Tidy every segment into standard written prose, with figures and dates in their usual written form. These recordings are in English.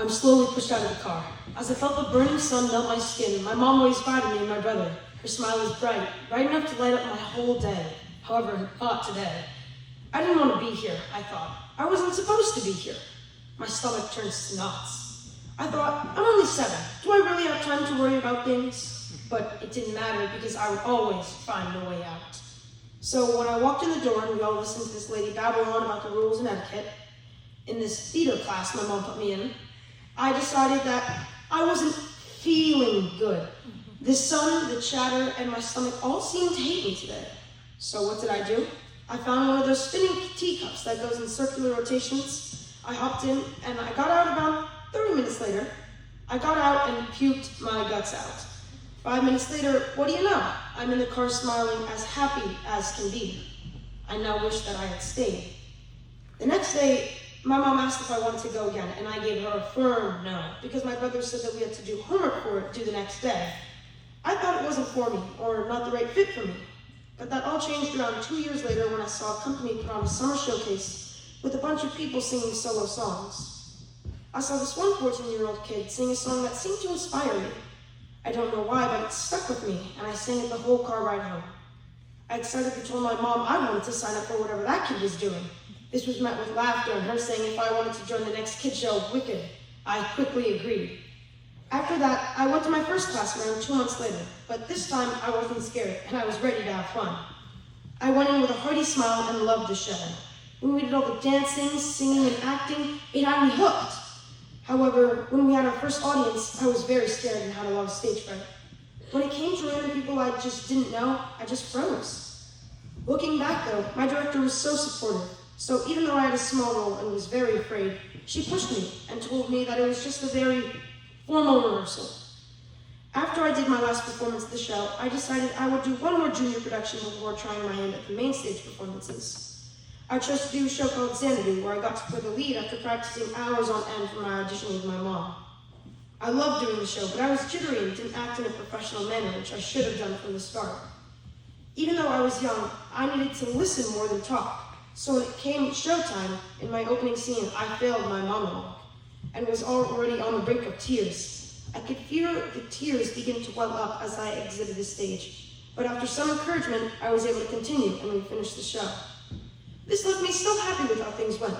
I'm slowly pushed out of the car. As I felt the burning sun melt my skin, my mom waves by to me and my brother. Her smile is bright, bright enough to light up my whole day. However, not today. I didn't want to be here, I thought. I wasn't supposed to be here. My stomach turns to knots. I thought, I'm only 7. Do I really have time to worry about things? But it didn't matter because I would always find a way out. So when I walked in the door and we all listened to this lady babble on about the rules and etiquette, in this theater class my mom put me in, I decided that I wasn't feeling good. The sun, the chatter, and my stomach all seemed to hate me today. So what did I do? I found one of those spinning teacups that goes in circular rotations. I hopped in and I got out about 30 minutes later. I got out and puked my guts out. 5 minutes later, what do you know? I'm in the car smiling as happy as can be. I now wish that I had stayed. The next day, my mom asked if I wanted to go again, and I gave her a firm no, because my brother said that we had to do homework for it due the next day. I thought it wasn't for me, or not the right fit for me. But that all changed around 2 years later when I saw a company put on a summer showcase with a bunch of people singing solo songs. I saw this one 14-year-old kid sing a song that seemed to inspire me. I don't know why, but it stuck with me, and I sang it the whole car ride home. I excitedly told my mom I wanted to sign up for whatever that kid was doing. This was met with laughter and her saying if I wanted to join the next kid show, Wicked. I quickly agreed. After that, I went to my first class around 2 months later, but this time I wasn't scared and I was ready to have fun. I went in with a hearty smile and loved the show. When we did all the dancing, singing, and acting, it had me hooked. However, when we had our first audience, I was very scared and had a lot of stage fright. When it came to random people I just didn't know, I just froze. Looking back though, my director was so supportive. So even though I had a small role and was very afraid, she pushed me and told me that it was just a very formal rehearsal. After I did my last performance of the show, I decided I would do one more junior production before trying my hand at the main stage performances. I chose to do a show called Xanadu, where I got to play the lead after practicing hours on end for my audition with my mom. I loved doing the show, but I was jittery and didn't act in a professional manner, which I should have done from the start. Even though I was young, I needed to listen more than talk. So when it came showtime, in my opening scene, I failed my monologue and was already on the brink of tears. I could feel the tears begin to well up as I exited the stage. But after some encouragement, I was able to continue and we finished the show. This left me still happy with how things went.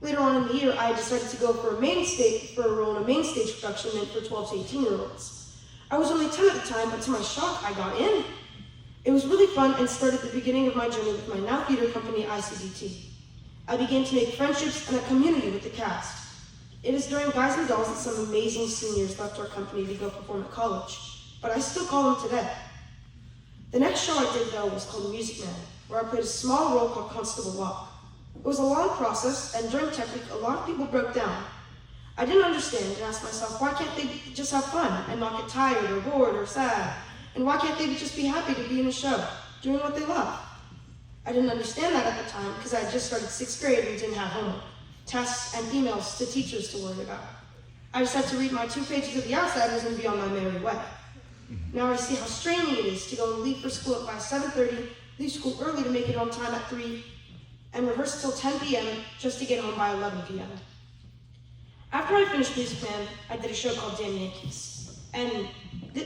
Later on in the year, I decided to go for a role in a main stage production meant for 12 to 18-year-olds. I was only 10 at the time, but to my shock, I got in. It was really fun and started the beginning of my journey with my now theater company, ICDT. I began to make friendships and a community with the cast. It is during Guys and Dolls that some amazing seniors left our company to go perform at college, but I still call them today. The next show I did, though, was called Music Man, where I played a small role called Constable Locke. It was a long process, and during tech week, a lot of people broke down. I didn't understand and asked myself, why can't they just have fun and not get tired or bored or sad? And why can't they just be happy to be in a show, doing what they love? I didn't understand that at the time because I had just started 6th grade and didn't have homework, tests, and emails to teachers to worry about. I just had to read my 2 pages of The Outsiders and be on my merry way. Now I see how straining it is to go and leave for school by 7:30, leave school early to make it on time at 3, and rehearse till 10 p.m. just to get home by 11 p.m. After I finished Music Man, I did a show called Damn Yankees. And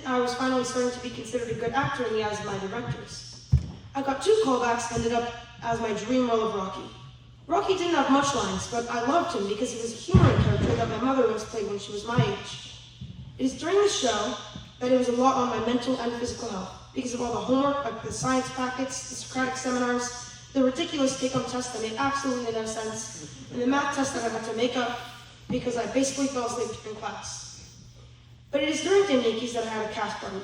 I was finally starting to be considered a good actor in the eyes of my directors. I got 2 callbacks, ended up as my dream role of Rocky. Rocky didn't have much lines, but I loved him because he was a humoring character that my mother once played when she was my age. It is during the show that it was a lot on my mental and physical health because of all the homework, like the science packets, the Socratic seminars, the ridiculous take-home tests that made absolutely no sense, and the math test that I had to make up because I basically fell asleep in class. But it is during Damn Yankees that I had a cast party.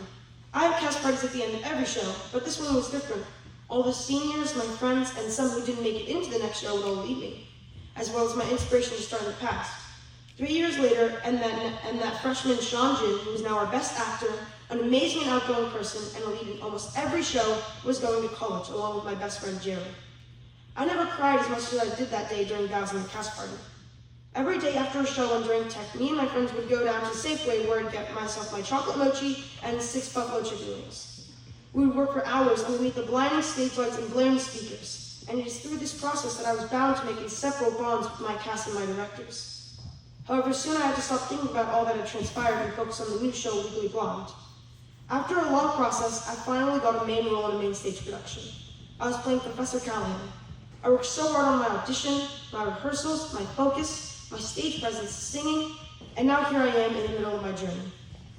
I have cast parties at the end of every show, but this one was different. All the seniors, my friends, and some who didn't make it into the next show would all leave me, as well as my inspiration to star in the past. 3 years later, and that freshman Sean Jin, who is now our best actor, an amazing and outgoing person, and a lead in almost every show, was going to college, along with my best friend Jerry. I never cried as much as I did that day during Guys in the cast party. Every day after a show and during tech, me and my friends would go down to Safeway where I'd get myself my chocolate mochi and 6 buffalo chicken wings. We would work for hours underneath the blinding stage lights and blaring speakers, and it is through this process that I was bound to make inseparable bonds with my cast and my directors. However, soon I had to stop thinking about all that had transpired and focus on the new show, Legally Blonde. After a long process, I finally got a main role in a main stage production. I was playing Professor Callahan. I worked so hard on my audition, my rehearsals, my focus, my stage presence, singing, and now here I am in the middle of my journey.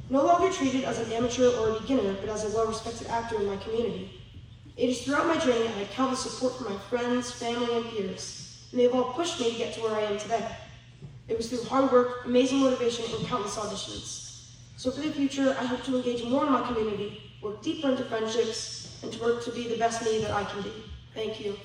No longer treated as an amateur or a beginner, but as a well-respected actor in my community. It is throughout my journey I had countless support from my friends, family, and peers, and they have all pushed me to get to where I am today. It was through hard work, amazing motivation, and countless auditions. So for the future, I hope to engage more in my community, work deeper into friendships, and to work to be the best me that I can be. Thank you.